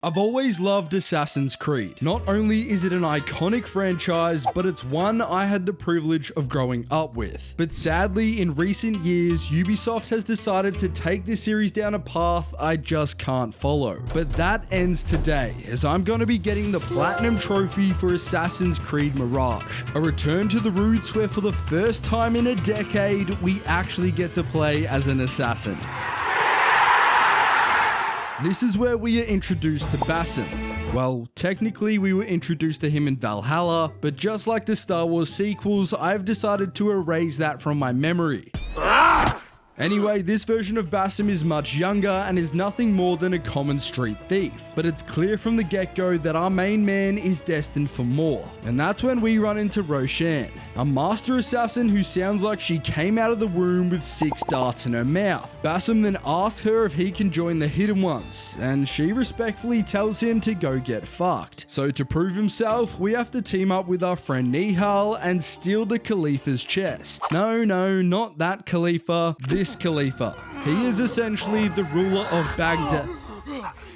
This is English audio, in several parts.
I've always loved Assassin's Creed. Not only is it an iconic franchise, but it's one I had the privilege of growing up with. But sadly, in recent years, Ubisoft has decided to take this series down a path I just can't follow. But that ends today, as I'm going to be getting the Platinum Trophy for Assassin's Creed Mirage. A return to the roots where for the first time in a decade, we actually get to play as an assassin. This is where we are introduced to Basim. Well, technically we were introduced to him in Valhalla, but just like the Star Wars sequels, I've decided to erase that from my memory. Anyway, this version of Basim is much younger and is nothing more than a common street thief, but it's clear from the get-go that our main man is destined for more. And that's when we run into Roshan, a master assassin who sounds like she came out of the womb with 6 darts in her mouth. Basim then asks her if he can join the Hidden Ones, and she respectfully tells him to go get fucked. So to prove himself, we have to team up with our friend Nihal and steal the Khalifa's chest. No, not that Khalifa, this Khalifa. He is essentially the ruler of Baghdad.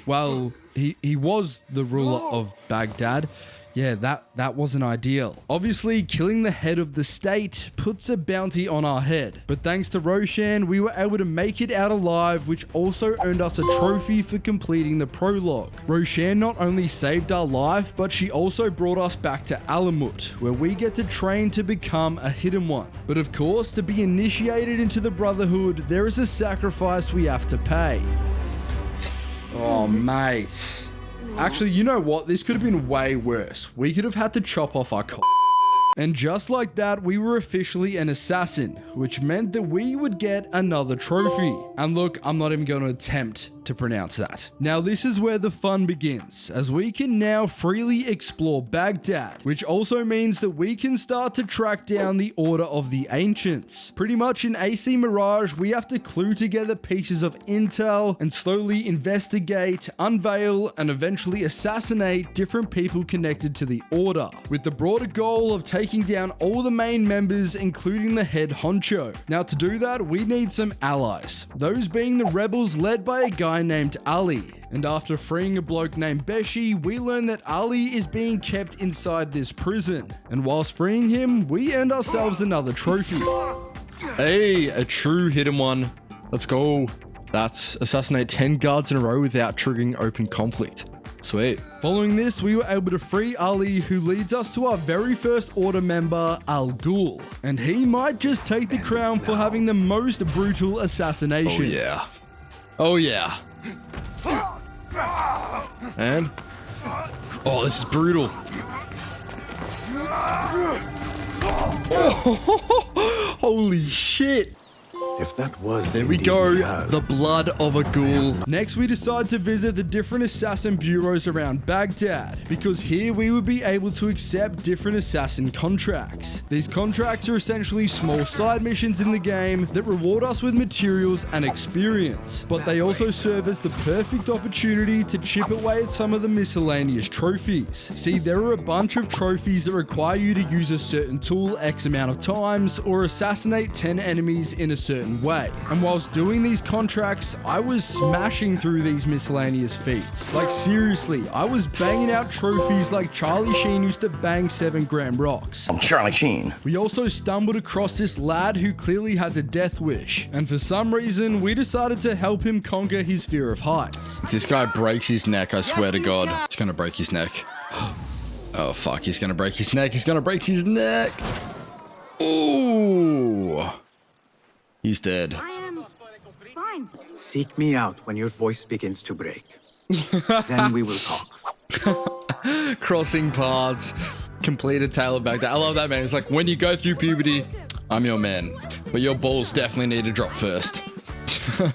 Well, he was the ruler of Baghdad. Yeah, that wasn't ideal. Obviously, killing the head of the state puts a bounty on our head. But thanks to Roshan, we were able to make it out alive, which also earned us a trophy for completing the prologue. Roshan not only saved our life, but she also brought us back to Alamut, where we get to train to become a Hidden One. But of course, to be initiated into the Brotherhood, there is a sacrifice we have to pay. Oh, mate. Actually, you know what? This could have been way worse. We could have had to chop off our cock. And just like that, we were officially an assassin, which meant that we would get another trophy. And look, I'm not even going to attempt to pronounce that. Now, this is where the fun begins, as we can now freely explore Baghdad, which also means that we can start to track down the Order of the Ancients. Pretty much in AC Mirage, we have to clue together pieces of intel and slowly investigate, unveil, and eventually assassinate different people connected to the Order, with the broader goal of taking down all the main members, including the head honcho. Now, to do that, we need some allies, those being the rebels led by a guy named Ali. And after freeing a bloke named Beshi, we learn that Ali is being kept inside this prison. And whilst freeing him, we earned ourselves another trophy. Hey, a true Hidden One. Let's go. That's assassinate 10 guards in a row without triggering open conflict. Sweet. Following this, we were able to free Ali, who leads us to our very first Order member, Al Ghul. And he might just take the crown for having the most brutal assassination. Oh yeah. And? Oh, this is brutal. Oh, holy shit. If that was there we go, the blood of a ghoul. Next, we decide to visit the different assassin bureaus around Baghdad, because here we would be able to accept different assassin contracts. These contracts are essentially small side missions in the game that reward us with materials and experience, but they also serve as the perfect opportunity to chip away at some of the miscellaneous trophies. See, there are a bunch of trophies that require you to use a certain tool X amount of times, or assassinate 10 enemies in a certain way. And whilst doing these contracts, I was smashing through these miscellaneous feats. Like seriously, I was banging out trophies like Charlie Sheen used to bang 7-gram rocks. I'm Charlie Sheen. We also stumbled across this lad who clearly has a death wish, and for some reason, we decided to help him conquer his fear of heights. If this guy breaks his neck, I swear to God, it's gonna break his neck. Oh fuck, he's gonna break his neck, he's gonna break his neck. Ooh. He's dead. I am fine. Seek me out when your voice begins to break. Then we will talk. Crossing paths. Complete a tale of Baghdad. I love that, man. It's like, when you go through puberty, I'm your man. But your balls definitely need to drop first.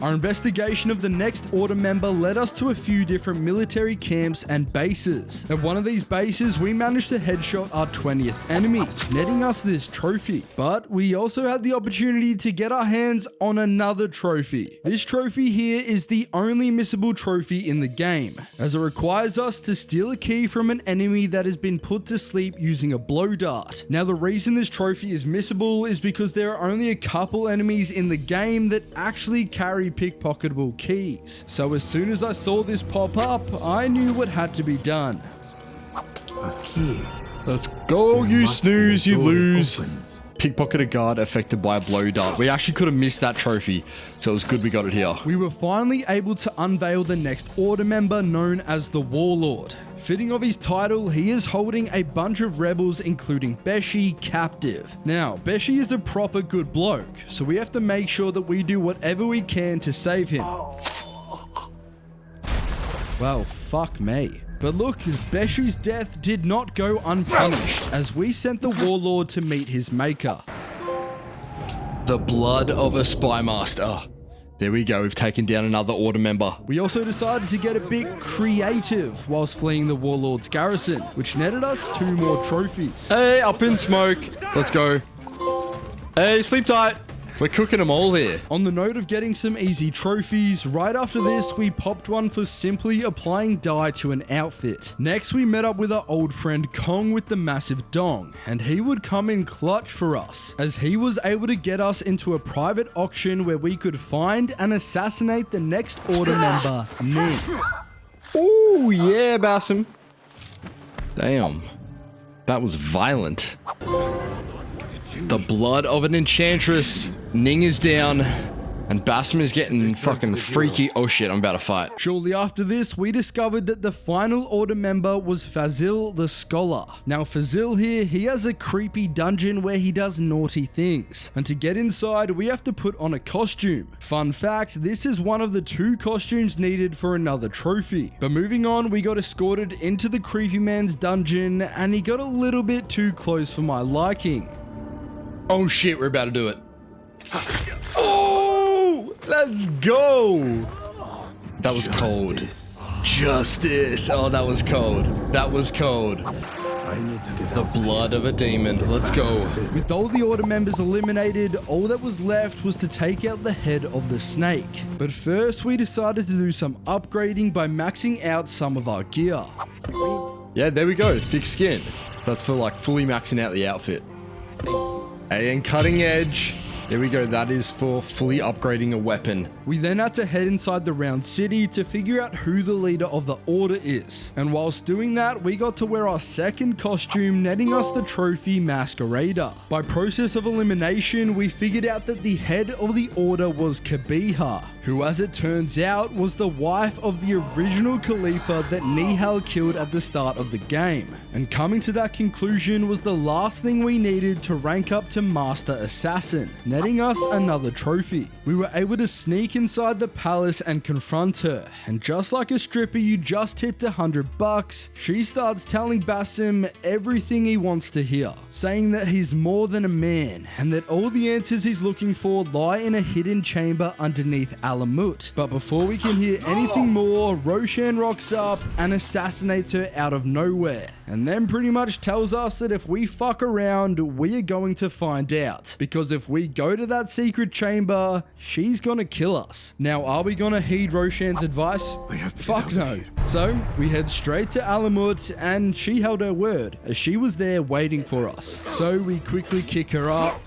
Our investigation of the next Order member led us to a few different military camps and bases. At one of these bases, we managed to headshot our 20th enemy, netting us this trophy. But we also had the opportunity to get our hands on another trophy. This trophy here is the only missable trophy in the game, as it requires us to steal a key from an enemy that has been put to sleep using a blow dart. Now, the reason this trophy is missable is because there are only a couple enemies in the game that actually carry pickpocketable keys. So as soon as I saw this pop up, I knew what had to be done. A key. Let's go, you Must be a snooze, you door that lose. opens. Pickpocket a guard affected by a blow dart. We actually could have missed that trophy, so it was good we got it here. We were finally able to unveil the next order member known as the Warlord. Fitting of his title, he is holding a bunch of rebels including Beshi captive. Now, Beshi is a proper good bloke, so we have to make sure that we do whatever we can to save him. Well, fuck me. But look, Beshi's death did not go unpunished, as we sent the Warlord to meet his maker. The blood of a spy master. There we go, we've taken down another order member. We also decided to get a bit creative whilst fleeing the Warlord's garrison, which netted us 2 more trophies. Hey, up in smoke. Let's go. Hey, sleep tight. We're cooking them all here. On the note of getting some easy trophies, right after this, we popped one for simply applying dye to an outfit. Next, we met up with our old friend Kong with the massive dong, and he would come in clutch for us, as he was able to get us into a private auction where we could find and assassinate the next order member, Ning. Ooh, yeah, Bassam. Damn. That was violent. The blood of an enchantress. Ning is down. And Bassam is getting fucking freaky. Oh shit, I'm about to fight. Shortly after this, we discovered that the final order member was Fazil the Scholar. Now Fazil here, he has a creepy dungeon where he does naughty things. And to get inside, we have to put on a costume. Fun fact, this is one of the 2 costumes needed for another trophy. But moving on, we got escorted into the creepy man's dungeon and he got a little bit too close for my liking. Oh shit, we're about to do it. Oh, let's go. That was cold. Justice. Oh, that was cold. That was cold. The blood of a demon. Let's go. With all the order members eliminated, all that was left was to take out the head of the snake. But first, we decided to do some upgrading by maxing out some of our gear. Yeah, there we go. Thick skin. So that's for like fully maxing out the outfit. And cutting edge. There we go, that is for fully upgrading a weapon. We then had to head inside the round city to figure out who the leader of the order is. And whilst doing that, we got to wear our second costume, netting us the trophy Masquerader. By process of elimination, we figured out that the head of the order was Kabiha, who as it turns out was the wife of the original Khalifa that Nihal killed at the start of the game. And coming to that conclusion was the last thing we needed to rank up to Master Assassin, netting us another trophy. We were able to sneak inside the palace and confront her, and just like a stripper you just tipped $100, she starts telling Bassam everything he wants to hear, saying that he's more than a man, and that all the answers he's looking for lie in a hidden chamber underneath Alamut. But before we can hear anything more, Roshan rocks up and assassinates her out of nowhere, and then pretty much tells us that if we fuck around, we are going to find out, because if we go to that secret chamber, she's gonna kill us. Now, are we gonna heed Roshan's advice? Fuck no. So, we head straight to Alamut, and she held her word, as she was there waiting for us. So we quickly kick her up.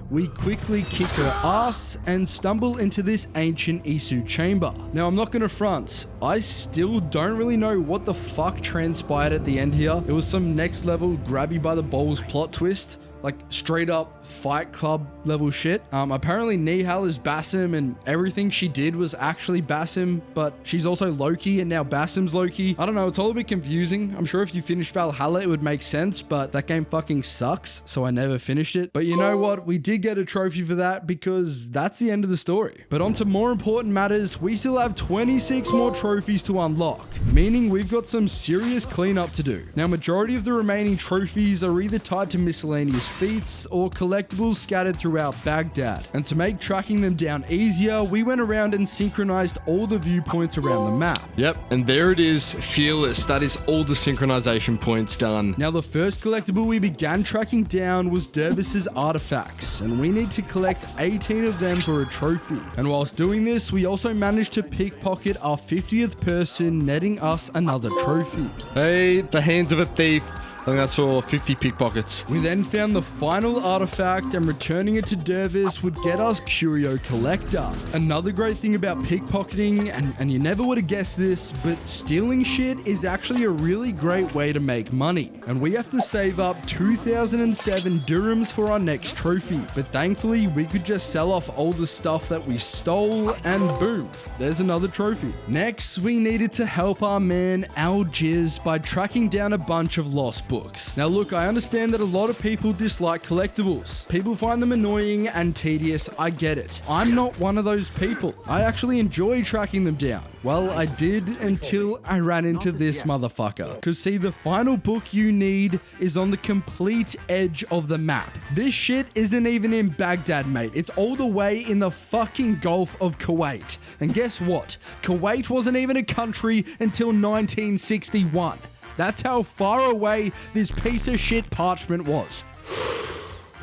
We quickly kick her ass and stumble into this ancient Isu chamber. Now, I'm not gonna front, I still don't really know what the fuck transpired at the end here. It was some next level grab you by the balls plot twist. Like straight up Fight Club level shit. Apparently Nihal is Bassam and everything she did was actually Bassam, but she's also Loki and now Bassam's Loki. I don't know, it's all a bit confusing. I'm sure if you finish Valhalla it would make sense, but that game fucking sucks, so I never finished it. But you know what? We did get a trophy for that because that's the end of the story. But on to more important matters, we still have 26 more trophies to unlock, meaning we've got some serious cleanup to do. Now, majority of the remaining trophies are either tied to miscellaneous feats or collectibles scattered throughout Baghdad. And to make tracking them down easier, we went around and synchronized all the viewpoints around the map. Yep, and there it is, Fearless. That is all the synchronization points done. Now, the first collectible we began tracking down was Dervis's artifacts, and we need to collect 18 of them for a trophy. And whilst doing this, we also managed to pickpocket our 50th person, netting us another trophy. Hey, the hands of a thief. I think that's for 50 pickpockets. We then found the final artifact, and returning it to Dervis would get us Curio Collector. Another great thing about pickpocketing, and you never would have guessed this, but stealing shit is actually a really great way to make money. And we have to save up 2007 dirhams for our next trophy. But thankfully, we could just sell off all the stuff that we stole, and boom, there's another trophy. Next, we needed to help our man Al Jizz by tracking down a bunch of lost books. Now look, I understand that a lot of people dislike collectibles. People find them annoying and tedious, I get it. I'm not one of those people. I actually enjoy tracking them down. Well, I did until I ran into this motherfucker. Cause see, the final book you need is on the complete edge of the map. This shit isn't even in Baghdad, mate. It's all the way in the fucking Gulf of Kuwait. And guess what? Kuwait wasn't even a country until 1961. That's how far away this piece of shit parchment was.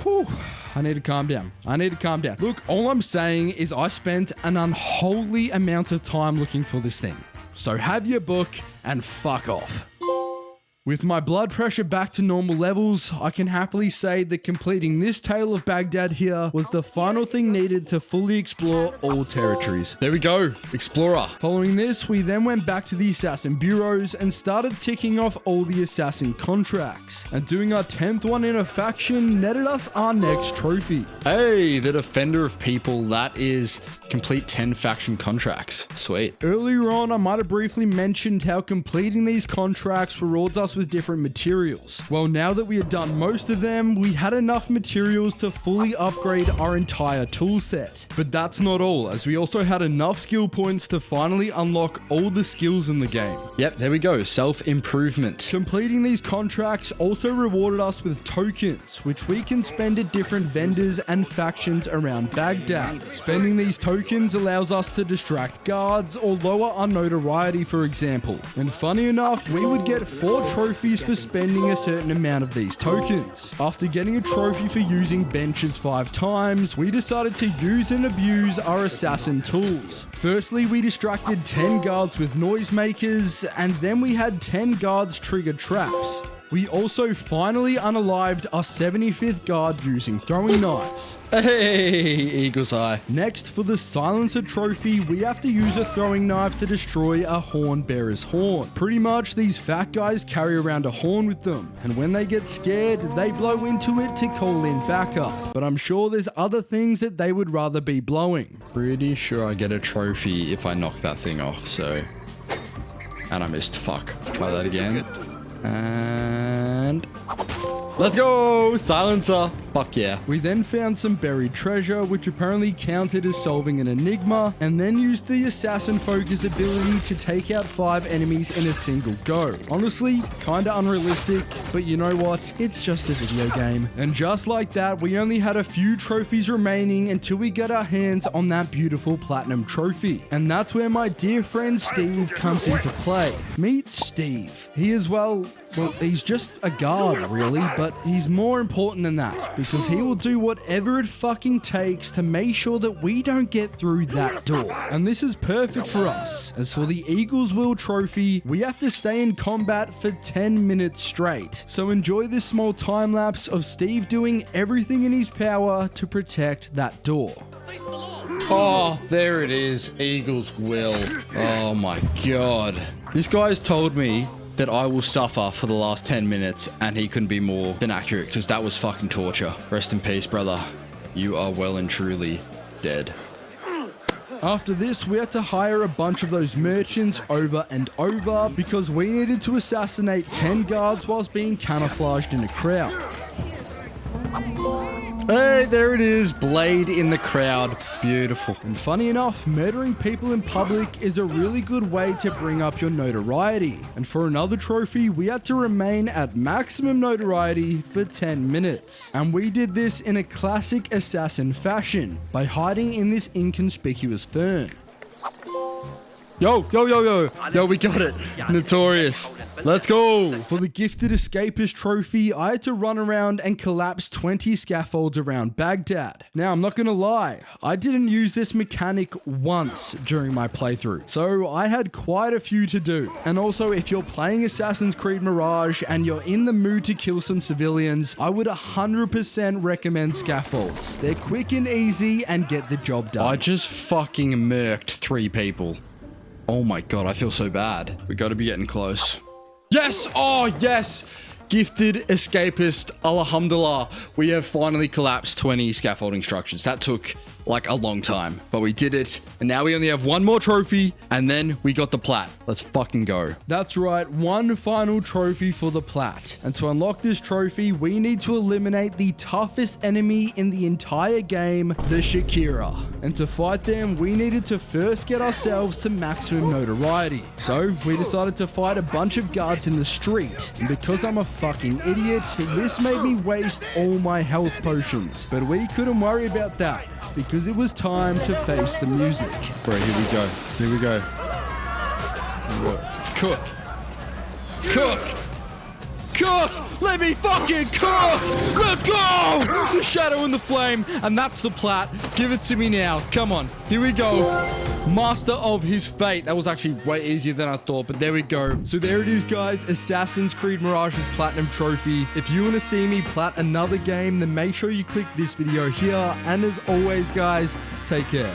Whew. I need to calm down. Look, all I'm saying is I spent an unholy amount of time looking for this thing. So have your book and fuck off. With my blood pressure back to normal levels, I can happily say that completing this Tale of Baghdad here was the final thing needed to fully explore all territories. There we go, Explorer. Following this, we then went back to the Assassin Bureaus and started ticking off all the Assassin contracts. And doing our 10th one in a faction netted us our next trophy. Hey, the Defender of People, that is complete 10 faction contracts. Sweet. Earlier on, I might have briefly mentioned how completing these contracts rewards us with different materials. Well, now that we had done most of them, we had enough materials to fully upgrade our entire tool set. But that's not all, as we also had enough skill points to finally unlock all the skills in the game. Yep, there we go, self-improvement. Completing these contracts also rewarded us with tokens, which we can spend at different vendors and factions around Baghdad. Spending these tokens allows us to distract guards or lower our notoriety, for example. And funny enough, we would get 4 trophies for spending a certain amount of these tokens. After getting a trophy for using benches 5 times, we decided to use and abuse our assassin tools. Firstly, we distracted 10 guards with noisemakers, and then we had 10 guards trigger traps. We also finally unalived our 75th guard using throwing knives. Hey, Eagle's Eye. Next, for the Silencer trophy, we have to use a throwing knife to destroy a horn bearer's horn. Pretty much, these fat guys carry around a horn with them, and when they get scared, they blow into it to call in backup. But I'm sure there's other things that they would rather be blowing. Pretty sure I get a trophy if I knock that thing off, so... And I missed, fuck. Try that again. And let's go! Silencer! Fuck yeah. We then found some buried treasure, which apparently counted as solving an enigma, and then used the assassin focus ability to take out 5 enemies in a single go. Honestly, kinda unrealistic, but you know what? It's just a video game. And just like that, we only had a few trophies remaining until we got our hands on that beautiful platinum trophy. And that's where my dear friend Steve comes into play. Meet Steve. He is, well, he's just a guard, really, but he's more important than that, because he will do whatever it fucking takes to make sure that we don't get through that door. And this is perfect for us, as for the Eagle's Will trophy, we have to stay in combat for 10 minutes straight. So enjoy this small time lapse of Steve doing everything in his power to protect that door. Oh, there it is, Eagle's Will. Oh my god. This guy's told me that I will suffer for the last 10 minutes, and he couldn't be more than accurate, because that was fucking torture. Rest in peace, brother. You are well and truly dead. After this, we had to hire a bunch of those merchants over and over, because we needed to assassinate 10 guards whilst being camouflaged in a crowd. Hey, there it is, Blade in the crowd. Beautiful. And funny enough, murdering people in public is a really good way to bring up your notoriety. And for another trophy, we had to remain at maximum notoriety for 10 minutes. And we did this in a classic assassin fashion, by hiding in this inconspicuous fern. Yo, yo, yo, yo. Yo, we got it. Notorious. Let's go. For the Gifted Escapist trophy, I had to run around and collapse 20 scaffolds around Baghdad. Now, I'm not gonna lie, I didn't use this mechanic once during my playthrough, so I had quite a few to do. And also, if you're playing Assassin's Creed Mirage and you're in the mood to kill some civilians, I would 100% recommend scaffolds. They're quick and easy and get the job done. I just fucking murked 3 people. Oh my god, I feel so bad. We gotta be getting close. Yes! Oh, yes! Gifted Escapist, alhamdulillah. We have finally collapsed 20 scaffolding structures. That took like a long time, but we did it. And now we only have one more trophy, and then we got the plat. Let's fucking go. That's right, one final trophy for the plat. And to unlock this trophy, we need to eliminate the toughest enemy in the entire game, the Shakira. And to fight them, we needed to first get ourselves to maximum notoriety. So we decided to fight a bunch of guards in the street. And because I'm a fucking idiot, this made me waste all my health potions. But we couldn't worry about that, because it was time to face the music. Bro, here we go. Here we go. Cook. Cook. Cook! Let me fucking cook! Let's go! The shadow and the flame, and that's the plat. Give it to me now. Come on. Here we go. Master of his fate. That was actually way easier than I thought, but there we go. So there it is, guys. Assassin's Creed Mirage's Platinum Trophy. If you want to see me plat another game, then make sure you click this video here. And as always, guys, take care.